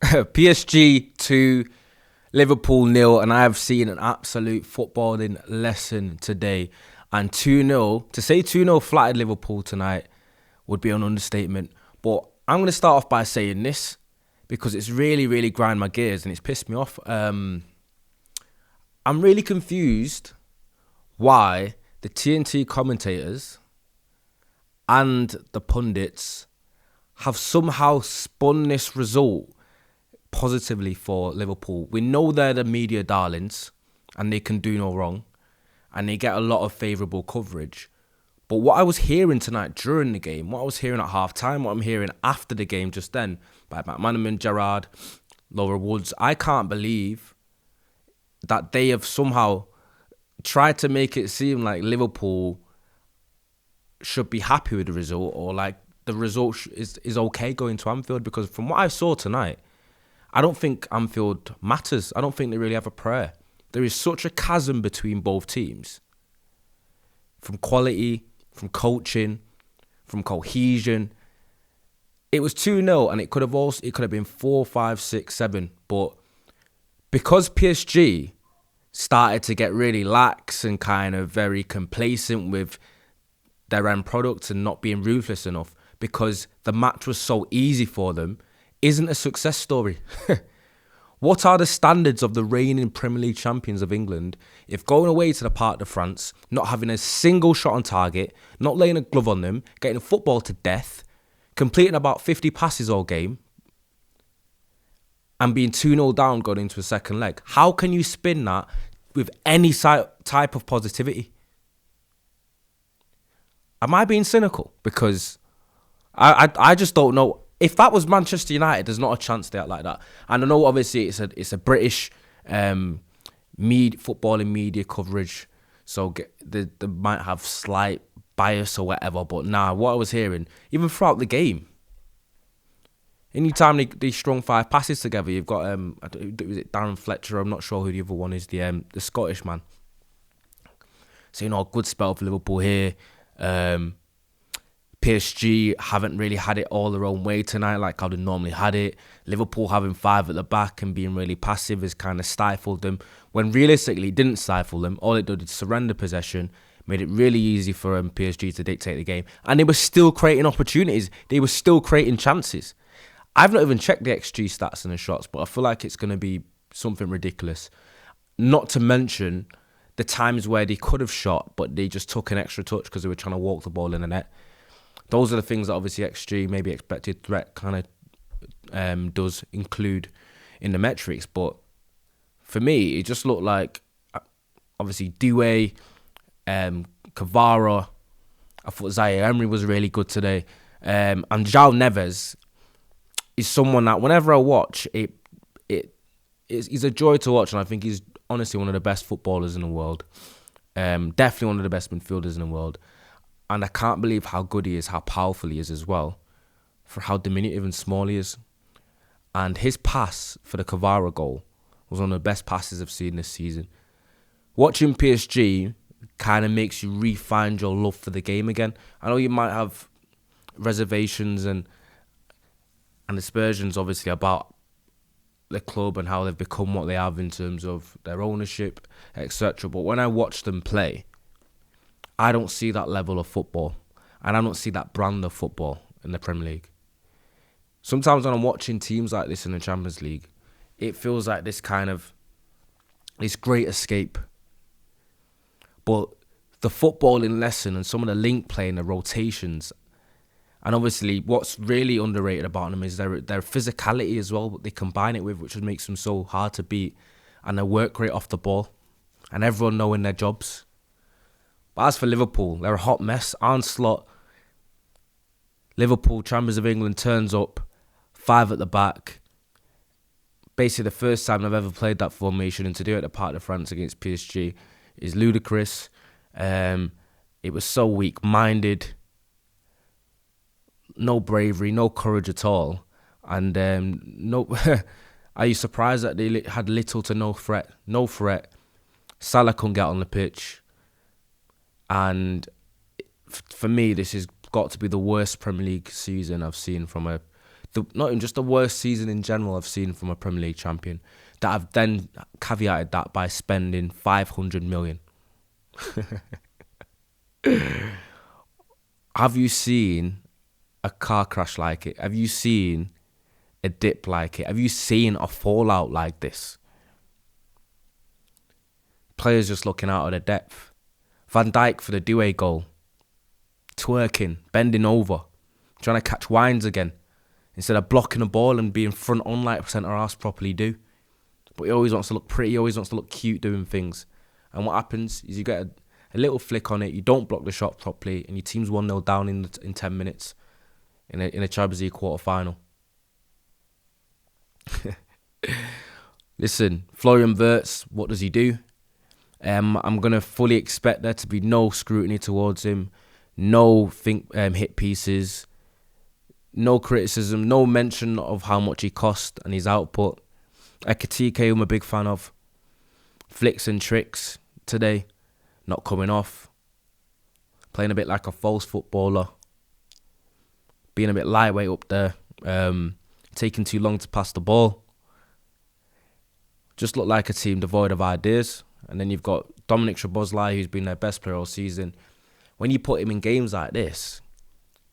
PSG 2, Liverpool 0, and I have seen an absolute footballing lesson today. And 2-0, to say 2-0 flattered Liverpool tonight would be an understatement. But I'm going to start off by saying this because it's really, really grind my gears and it's pissed me off. I'm really confused why the TNT commentators and the pundits have somehow spun this result positively for Liverpool. We know they're the media darlings and they can do no wrong and they get a lot of favourable coverage. But what I was hearing tonight during the game, what I was hearing at half-time, what I'm hearing after the game just then by McManaman, Gerrard, Laura Woods, I can't believe that they have somehow tried to make it seem like Liverpool should be happy with the result or like the result is okay going to Anfield, because from what I saw tonight, I don't think Anfield matters. I don't think they really have a prayer. There is such a chasm between both teams. From quality, from coaching, from cohesion. It was 2-0 and it could have been 4, 5, 6, 7. But because PSG started to get really lax and kind of very complacent with their end product and not being ruthless enough, because the match was so easy for them, isn't a success story. What are the standards of the reigning Premier League champions of England if going away to the Parc de France, not having a single shot on target, not laying a glove on them, getting football to death, completing about 50 passes all game, and being 2-0 down going into a second leg? How can you spin that with any type of positivity? Am I being cynical? Because I just don't know. If that was Manchester United, there's not a chance they act like that. And I know obviously it's a British footballing media coverage, so they might have slight bias or whatever. But nah, what I was hearing, even throughout the game, anytime they strung 5 passes together, you've got was it Darren Fletcher? I'm not sure who the other one is. The Scottish man. So good spell for Liverpool here. PSG haven't really had it all their own way tonight like how they normally had it. Liverpool having 5 at the back and being really passive has kind of stifled them, when realistically it didn't stifle them. All it did is surrender possession, made it really easy for PSG to dictate the game, and they were still creating opportunities. They were still creating chances. I've not even checked the XG stats and the shots, but I feel like it's going to be something ridiculous. Not to mention the times where they could have shot, but they just took an extra touch because they were trying to walk the ball in the net. Those are the things that obviously XG, maybe expected threat, kind of does include in the metrics. But for me, it just looked like, obviously, Doué, Kvara. I thought Zaire Emery was really good today. And João Neves is someone that whenever I watch, he's a joy to watch. And I think he's honestly one of the best footballers in the world. Definitely one of the best midfielders in the world. And I can't believe how good he is, how powerful he is as well, for how diminutive and small he is. And his pass for the Kvara goal was one of the best passes I've seen this season. Watching PSG kind of makes you re-find your love for the game again. I know you might have reservations and aspersions, obviously, about the club and how they've become what they have in terms of their ownership, etc. But when I watch them play, I don't see that level of football, and I don't see that brand of football in the Premier League. Sometimes when I'm watching teams like this in the Champions League, it feels like this great escape. But the footballing lesson and some of the link play and the rotations, and obviously what's really underrated about them is their physicality as well, what they combine it with, which makes them so hard to beat, and their work rate off the ball, and everyone knowing their jobs. But as for Liverpool, they're a hot mess. Arne Slot, Liverpool, champions of England, turns up, 5 at the back. Basically the first time I've ever played that formation, and to do it at the Parc de France against PSG is ludicrous. It was so weak-minded. No bravery, no courage at all. And are you surprised that they had little to no threat? No threat. Salah couldn't get on the pitch. And for me, this has got to be the worst Premier League season I've seen from a not even just the worst season in general I've seen from a Premier League champion, that I've then caveated that by spending 500 million. Have you seen a car crash like it? Have you seen a dip like it? Have you seen a fallout like this? Players just looking out of their depth. Van Dijk for the Doué goal. Twerking, bending over, trying to catch wines again, instead of blocking the ball and being front on like centre-halves properly do. But he always wants to look pretty, he always wants to look cute doing things. And what happens is you get a little flick on it, you don't block the shot properly, and your team's 1-0 down in 10 minutes in a Champions League quarter-final. Listen, Florian Wirtz, what does he do? I'm going to fully expect there to be no scrutiny towards him, no hit pieces, no criticism, no mention of how much he cost and his output. Ekitike, I'm a big fan of. Flicks and tricks today, not coming off. Playing a bit like a false footballer. Being a bit lightweight up there. Taking too long to pass the ball. Just look like a team devoid of ideas. And then you've got Dominic Szoboszlai, who's been their best player all season. When you put him in games like this,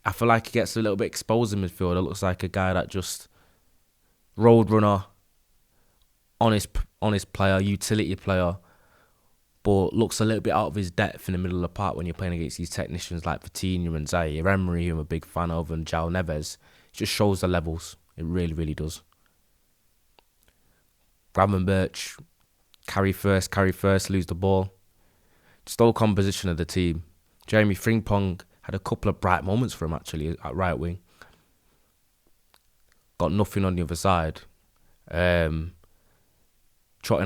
I feel like he gets a little bit exposed in midfield. It looks like a guy that just road runner, honest player, utility player, but looks a little bit out of his depth in the middle of the park when you're playing against these technicians like Vitinha and Zaire Emery, who I'm a big fan of, and João Neves. It just shows the levels. It really, really does. Gravenberch, carry first, lose the ball. Just the whole composition of the team. Jeremy Frimpong had a couple of bright moments for him actually at right wing. Got nothing on the other side. Trotting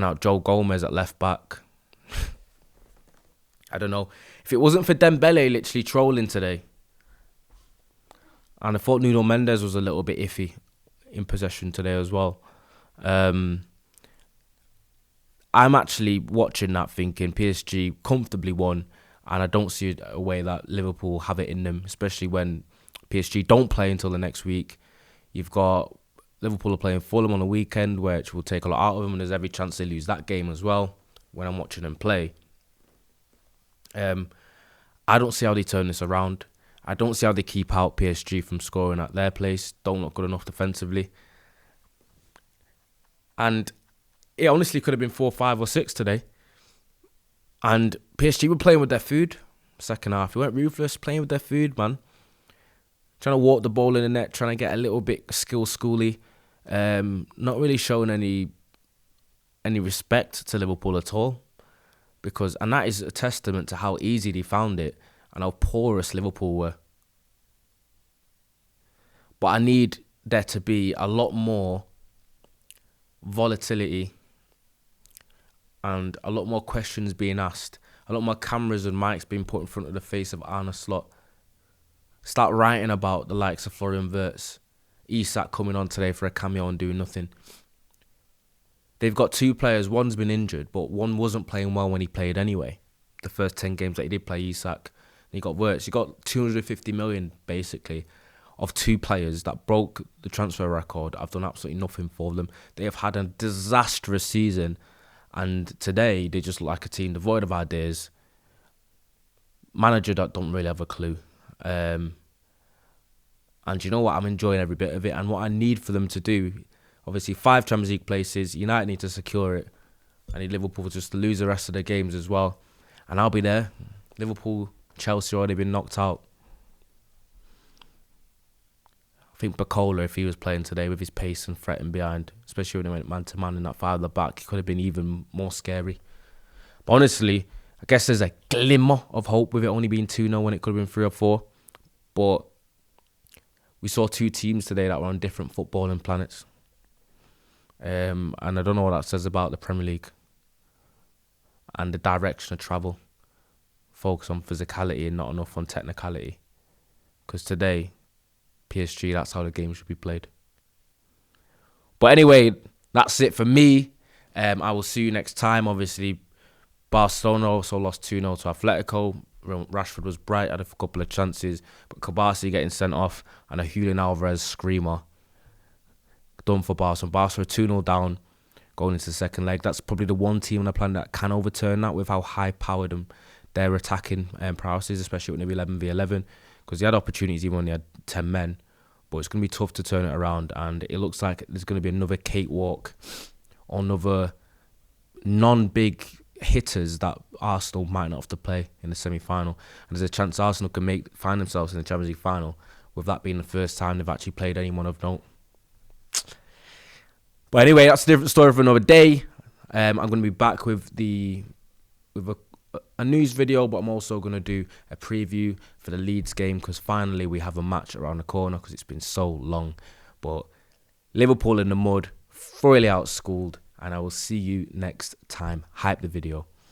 out Joe Gomez at left back. I don't know. If it wasn't for Dembele literally trolling today, and I thought Nuno Mendes was a little bit iffy in possession today as well. I'm actually watching that thinking PSG comfortably won, and I don't see a way that Liverpool have it in them, especially when PSG don't play until the next week. You've got Liverpool are playing Fulham on the weekend, which will take a lot out of them, and there's every chance they lose that game as well when I'm watching them play. I don't see how they turn this around. I don't see how they keep out PSG from scoring at their place. Don't look good enough defensively. And it honestly could have been 4, 5 or 6 today. And PSG were playing with their food. Second half, they weren't ruthless, playing with their food, man. Trying to walk the ball in the net, trying to get a little bit skill schooly. Not really showing any respect to Liverpool at all. And that is a testament to how easy they found it and how porous Liverpool were. But I need there to be a lot more volatility and a lot more questions being asked, a lot more cameras and mics being put in front of the face of Arne Slot. Start writing about the likes of Florian Wirtz, Isak coming on today for a cameo and doing nothing. They've got 2 players, one's been injured, but one wasn't playing well when he played anyway. The first 10 games that he did play, Isak. And you got Wirtz. You got 250 million, basically, of 2 players that broke the transfer record. I've done absolutely nothing for them. They have had a disastrous season. And today, they just look like a team devoid of ideas. Manager that don't really have a clue. And you know what? I'm enjoying every bit of it. And what I need for them to do, obviously 5 Champions League places. United need to secure it. I need Liverpool just to lose the rest of the games as well. And I'll be there. Liverpool, Chelsea already been knocked out. I think Bacola, if he was playing today with his pace and threatening behind, especially when he went man-to-man in that 5 at the back, he could have been even more scary. But honestly, I guess there's a glimmer of hope with it only being 2-0 when it could have been 3 or 4. But we saw 2 teams today that were on different footballing planets. And I don't know what that says about the Premier League and the direction of travel. Focus on physicality and not enough on technicality. Because today, PSG, that's how the game should be played. But anyway, that's it for me. I will see you next time. Obviously, Barcelona also lost 2-0 to Atletico. Rashford was bright, had a couple of chances. But Kabasi getting sent off and a Julian Alvarez screamer. done for Barca. Barca are 2-0 down going into the second leg. That's probably the one team on the planet that can overturn that with how high-powered their attacking prowess is, especially when they're 11v11, because they had opportunities even when they had 10 men. But it's going to be tough to turn it around, and it looks like there's going to be another cakewalk, another non-big hitters that Arsenal might not have to play in the semi-final. And there's a chance Arsenal can find themselves in the Champions League final, with that being the first time they've actually played anyone of note. But anyway, that's a different story for another day. I'm going to be back with a news video, but I'm also going to do a preview for the Leeds game, because finally we have a match around the corner, because it's been so long. But Liverpool in the mud, thoroughly outschooled, and I will see you next time. Hype the video.